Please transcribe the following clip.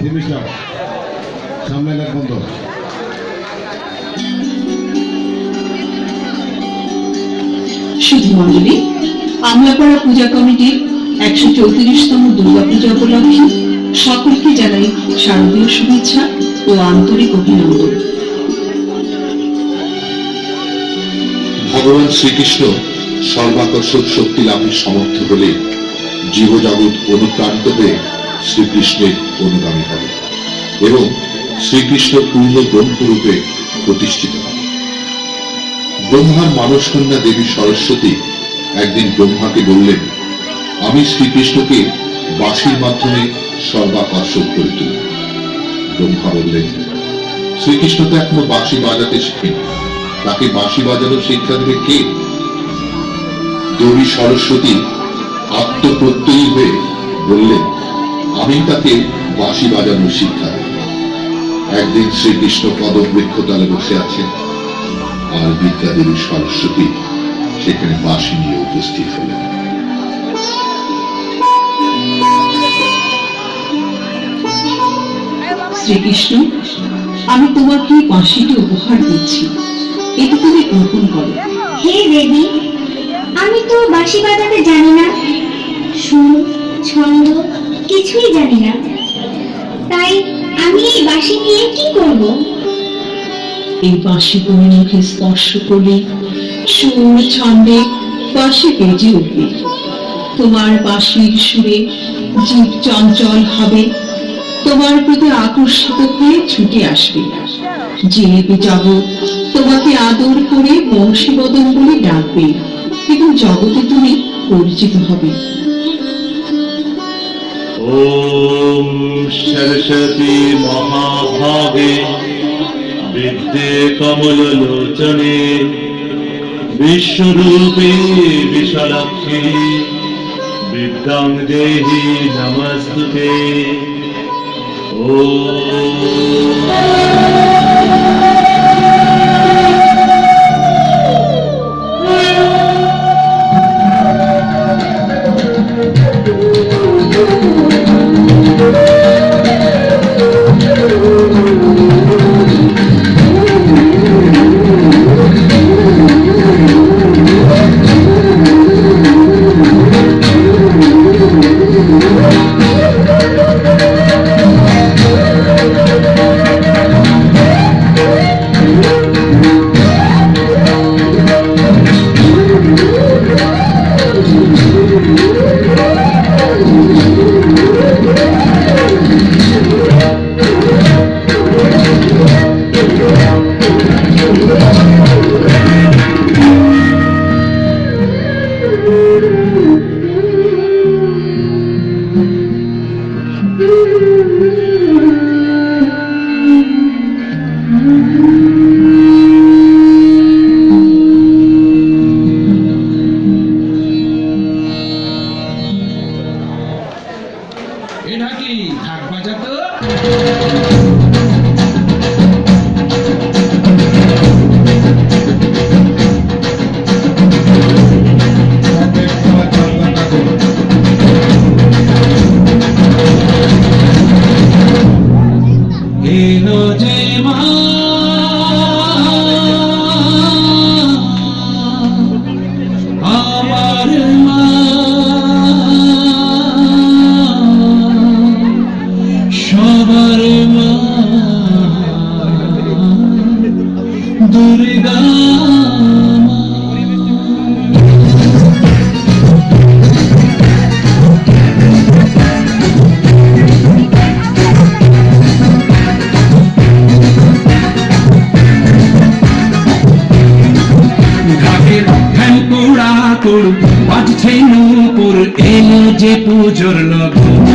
জিনিসটা সামনে লাগ বন্ধ। শুধু মন্ডলী, আমলাপাড়া পূজা কমিটির 134তম দুর্গাপূজা উপলক্ষে সকলকে জানাই শারদীয় শুভেচ্ছা ও আন্তরিক অভিনন্দন। ভগবান শ্রীকৃষ্ণ সর্বাকর্ষক শক্তি লাভের সমর্থ হলে জীবজগৎ অনুপ্রাণিত হয়ে শ্রীকৃষ্ণের অনুগামী হবে এবং শ্রীকৃষ্ণ পূর্ণ ব্রহ্মরূপে প্রতিষ্ঠিত হবে। ব্রহ্মার মানসকন্যা দেবী সরস্বতী একদিন ব্রহ্মাকে বললেন, আমি শ্রীকৃষ্ণকে বাঁশির মাধ্যমে সর্বাকর্ষক করে তুলি। ব্রহ্মা বললেন, শ্রীকৃষ্ণ তো এখনো বাঁশি বাজাতে শিখেনি, তাকে বাঁশি বাজানোর শিক্ষা দেবে কে? দেবী সরস্বতী আত্মপ্রত্যয়ী হয়ে বললেন, আমি তাকে বাঁশি বাজানোর শিক্ষা দেব। একদিন শ্রীকৃষ্ণ পদবৃক্ষতলে বসে আছেন, আর বিদ্যা দেবী সরস্বতী সেখানে বাঁশি নিয়ে উপস্থিত হলেন। শ্রীকৃষ্ণ, আমি তোমাকে বাঁশিটি উপহার দিচ্ছি, এটি তুমি গ্রহণ করো। হে দেবী, আমি তো বাঁশি বাজাতে জানি না, সুর ছন্দ কিছুই জানি না, তাই আমি এই বাঁশি নিয়ে কি করব? এই বাঁশি তুমি মুখে স্পর্শ করলে সুর ছন্দে বাঁশি বেজে উঠবে। তোমার বাঁশির সুরে জীব চঞ্চল হবে, তোমার প্রতি আকর্ষিত হয়ে ছুটে আসবে। জীব জগৎ তোমাকে আদর করে বংশীবদন বলে ডাকবে এবং জগতে তুমি পরিচিত হবে। ওম সরস্বতী মহাভাগে বিদ্যে কমললোচনে বিশ্বরূপে বিশালাক্ষী বিদ্যাং দেহি নমস্তুতে। এটা কি ঢাক বাজাতো? এলো যে মা আমার মা, সবার মা দুর্গা মা। ঢাকের ফ্যান পোড়া করু বাজছে নূপুর, এলো যে পুজোর লগন।